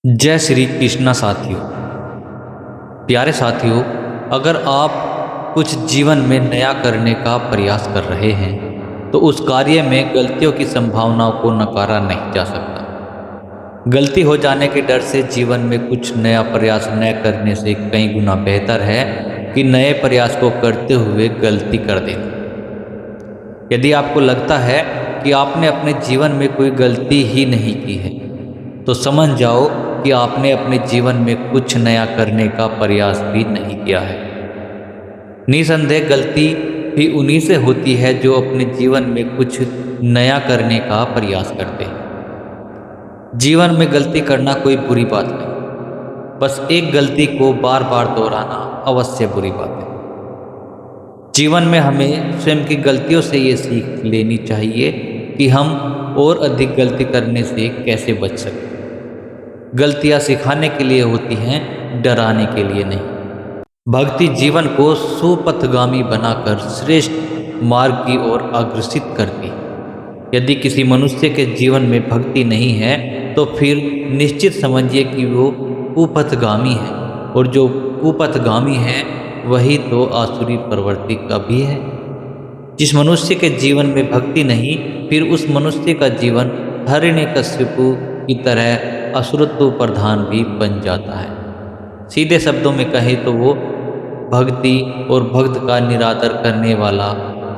जय श्री कृष्णा साथियों। प्यारे साथियों, अगर आप कुछ जीवन में नया करने का प्रयास कर रहे हैं तो उस कार्य में गलतियों की संभावनाओं को नकारा नहीं जा सकता। गलती हो जाने के डर से जीवन में कुछ नया प्रयास न करने से कई गुना बेहतर है कि नए प्रयास को करते हुए गलती कर देना। यदि आपको लगता है कि आपने अपने जीवन में कोई गलती ही नहीं की है तो समझ जाओ कि आपने अपने जीवन में कुछ नया करने का प्रयास भी नहीं किया है। निसंदेह गलती भी उन्हीं से होती है जो अपने जीवन में कुछ नया करने का प्रयास करते हैं। जीवन में गलती करना कोई बुरी बात नहीं, बस एक गलती को बार बार दोहराना अवश्य बुरी बात है। जीवन में हमें स्वयं की गलतियों से ये सीख लेनी चाहिए कि हम और अधिक गलती करने से कैसे बच सकें। गलतियां सिखाने के लिए होती हैं, डराने के लिए नहीं। भक्ति जीवन को सुपथगामी बनाकर श्रेष्ठ मार्ग की ओर अग्रसित करती है। यदि किसी मनुष्य के जीवन में भक्ति नहीं है तो फिर निश्चित समझिए कि वो कुपथगामी है, और जो कुपथगामी है वही तो आसुरी प्रवृत्ति का भी है। जिस मनुष्य के जीवन में भक्ति नहीं, फिर उस मनुष्य का जीवन हिरण्यकशिपु की तरह असुरत्व प्रधान भी बन जाता है। सीधे शब्दों में कहें तो वो भक्ति और भक्त का निरादर करने वाला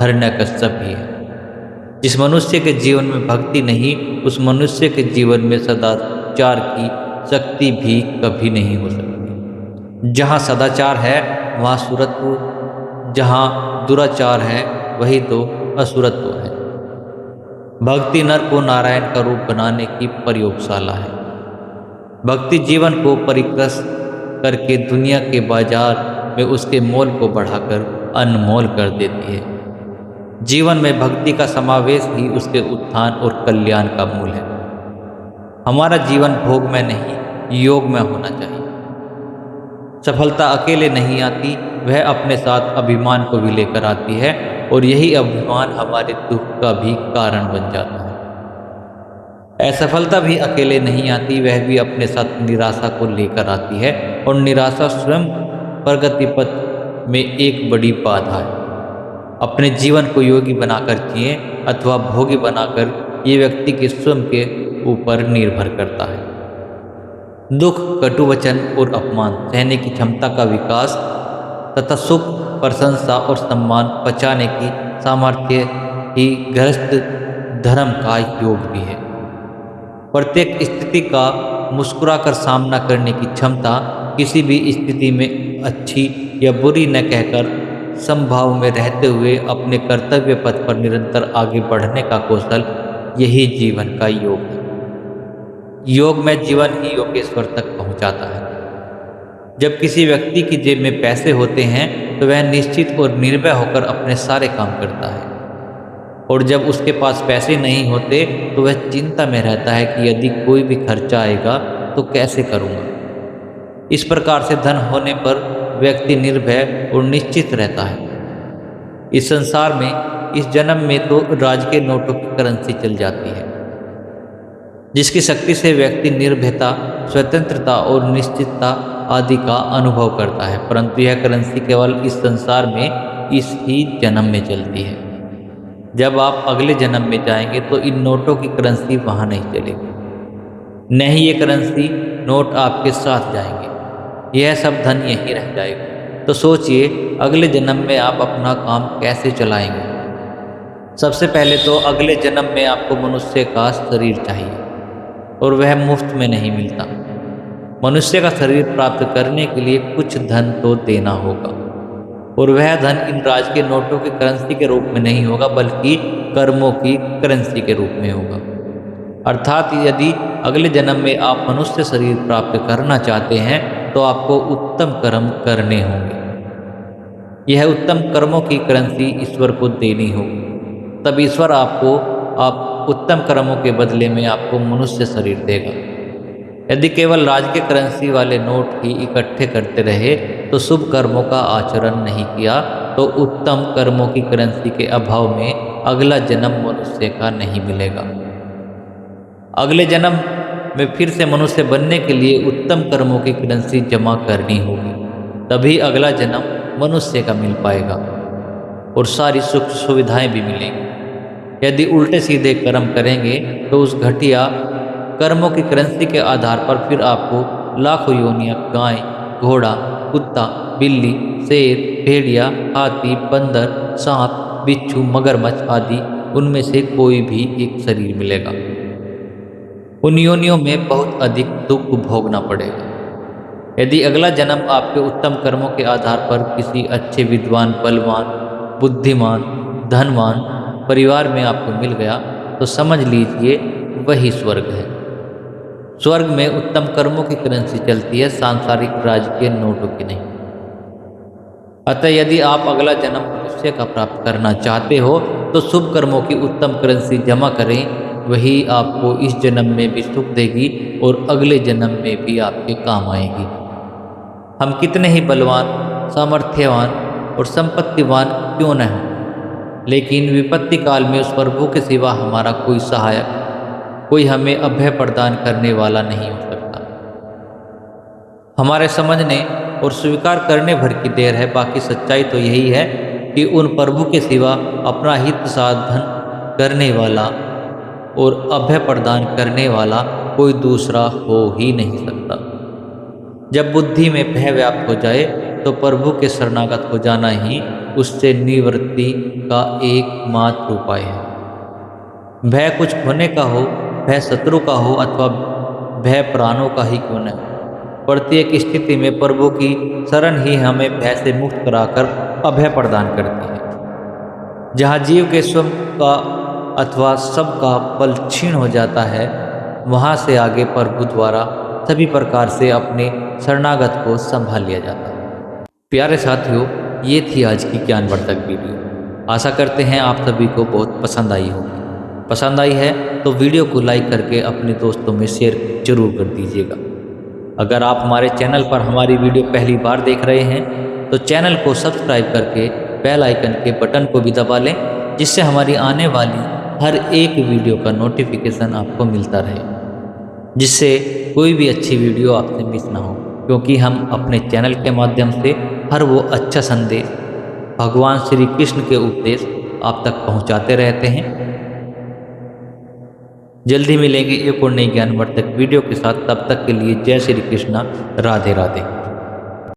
हिरण्यकश्यप भी है। जिस मनुष्य के जीवन में भक्ति नहीं, उस मनुष्य के जीवन में सदाचार की शक्ति भी कभी नहीं हो सकती। जहाँ सदाचार है वहाँ सुरत्व, जहाँ दुराचार है वही तो असुरत्व है। भक्ति नर को नारायण का रूप बनाने की प्रयोगशाला है। भक्ति जीवन को परिकृत करके दुनिया के बाजार में उसके मोल को बढ़ाकर अनमोल कर देती है। जीवन में भक्ति का समावेश ही उसके उत्थान और कल्याण का मूल है। हमारा जीवन भोग में नहीं, योग में होना चाहिए। सफलता अकेले नहीं आती, वह अपने साथ अभिमान को भी लेकर आती है, और यही अभिमान हमारे दुख का भी कारण बन जाता है। असफलता भी अकेले नहीं आती, वह भी अपने साथ निराशा को लेकर आती है, और निराशा स्वयं प्रगति पथ में एक बड़ी बाधा है। अपने जीवन को योगी बनाकर जिए अथवा भोगी बनाकर, ये व्यक्ति के स्वयं के ऊपर निर्भर करता है। दुख, कटु वचन और अपमान सहने की क्षमता का विकास तथा सुख, प्रशंसा और सम्मान पचाने की सामर्थ्य ही गृहस्थ धर्म का योग भी है। प्रत्येक स्थिति का मुस्कुराकर सामना करने की क्षमता, किसी भी स्थिति में अच्छी या बुरी न कहकर समभाव में रहते हुए अपने कर्तव्य पथ पर निरंतर आगे बढ़ने का कौशल, यही जीवन का योग है। योग में जीवन ही योगेश्वर तक पहुंचाता है। जब किसी व्यक्ति की जेब में पैसे होते हैं तो वह निश्चित और निर्भय होकर अपने सारे काम करता है, और जब उसके पास पैसे नहीं होते तो वह चिंता में रहता है कि यदि कोई भी खर्चा आएगा तो कैसे करूँगा। इस प्रकार से धन होने पर व्यक्ति निर्भय और निश्चित रहता है। इस संसार में इस जन्म में तो राजकीय नोटों की करेंसी चल जाती है, जिसकी शक्ति से व्यक्ति निर्भयता, स्वतंत्रता और निश्चितता आदि का अनुभव करता है, परंतु यह करेंसी केवल इस संसार में इस ही जन्म में चलती है। जब आप अगले जन्म में जाएंगे तो इन नोटों की करेंसी वहाँ नहीं चलेगी, न ही ये करेंसी नोट आपके साथ जाएंगे। यह सब धन यहीं रह जाएगा। तो सोचिए, अगले जन्म में आप अपना काम कैसे चलाएंगे। सबसे पहले तो अगले जन्म में आपको मनुष्य का शरीर चाहिए, और वह मुफ्त में नहीं मिलता। मनुष्य का शरीर प्राप्त करने के लिए कुछ धन तो देना होगा, और वह धन इन राजकीय नोटों की करेंसी के रूप में नहीं होगा, बल्कि कर्मों की करेंसी के रूप में होगा। अर्थात यदि अगले जन्म में आप मनुष्य शरीर प्राप्त करना चाहते हैं तो आपको उत्तम कर्म करने होंगे। यह उत्तम कर्मों की करेंसी ईश्वर को देनी होगी, तब ईश्वर आपको उत्तम कर्मों के बदले में आपको मनुष्य शरीर देगा। यदि केवल राजकीय करेंसी वाले नोट ही इकट्ठे करते रहे तो शुभ कर्मों का आचरण नहीं किया तो उत्तम कर्मों की करेंसी के अभाव में अगला जन्म मनुष्य का नहीं मिलेगा। अगले जन्म में फिर से मनुष्य बनने के लिए उत्तम कर्मों की करेंसी जमा करनी होगी, तभी अगला जन्म मनुष्य का मिल पाएगा और सारी सुख सुविधाएं भी मिलेंगी। यदि उल्टे सीधे कर्म करेंगे तो उस घटिया कर्मों की करेंसी के आधार पर फिर आपको लाखों योनियां गाय, घोड़ा, कुत्ता, बिल्ली, शेर, भेड़िया, हाथी, बंदर, सांप, बिच्छू, मगरमच्छ आदि उनमें से कोई भी एक शरीर मिलेगा। उन योनियों में बहुत अधिक दुख भोगना पड़ेगा। यदि अगला जन्म आपके उत्तम कर्मों के आधार पर किसी अच्छे विद्वान, बलवान, बुद्धिमान, धनवान परिवार में आपको मिल गया तो समझ लीजिए वही स्वर्ग है। स्वर्ग में उत्तम कर्मों की करेंसी चलती है, सांसारिक राजकीय नोटों की नहीं। अतः यदि आप अगला जन्म मनुष्य का प्राप्त करना चाहते हो तो शुभ कर्मों की उत्तम करेंसी जमा करें, वही आपको इस जन्म में भी सुख देगी और अगले जन्म में भी आपके काम आएगी। हम कितने ही बलवान, सामर्थ्यवान और संपत्तिवान क्यों न हों, लेकिन विपत्ति काल में उस प्रभु के सिवा हमारा कोई सहायक, कोई हमें अभय प्रदान करने वाला नहीं हो सकता। हमारे समझने और स्वीकार करने भर की देर है, बाकी सच्चाई तो यही है कि उन प्रभु के सिवा अपना हित साधन करने वाला और अभय प्रदान करने वाला कोई दूसरा हो ही नहीं सकता। जब बुद्धि में भय व्याप्त हो जाए तो प्रभु के शरणागत हो जाना ही उससे निवृत्ति का एकमात्र उपाय है। भय कुछ होने का हो, भय शत्रु का हो अथवा भय प्राणों का ही क्यों न हो, प्रत्येक स्थिति में प्रभु की शरण ही हमें भय से मुक्त कराकर अभय प्रदान करती है। जहाँ जीव के स्व का अथवा सब का बल क्षीण हो जाता है, वहाँ से आगे प्रभु द्वारा सभी प्रकार से अपने शरणागत को संभाल लिया जाता है। प्यारे साथियों, ये थी आज की ज्ञानवर्धक वीडियो। आशा करते हैं आप सभी को बहुत पसंद आई होगी। पसंद आई है तो वीडियो को लाइक करके अपने दोस्तों में शेयर जरूर कर दीजिएगा। अगर आप हमारे चैनल पर हमारी वीडियो पहली बार देख रहे हैं तो चैनल को सब्सक्राइब करके बेल आइकन के बटन को भी दबा लें, जिससे हमारी आने वाली हर एक वीडियो का नोटिफिकेशन आपको मिलता रहे, जिससे कोई भी अच्छी वीडियो आपसे मिस ना हो, क्योंकि हम अपने चैनल के माध्यम से हर वो अच्छा संदेश भगवान श्री कृष्ण के उपदेश आप तक पहुंचाते रहते हैं। जल्दी मिलेंगे एक और नई ज्ञानवर्धक वीडियो के साथ। तब तक के लिए जय श्री कृष्णा, राधे राधे।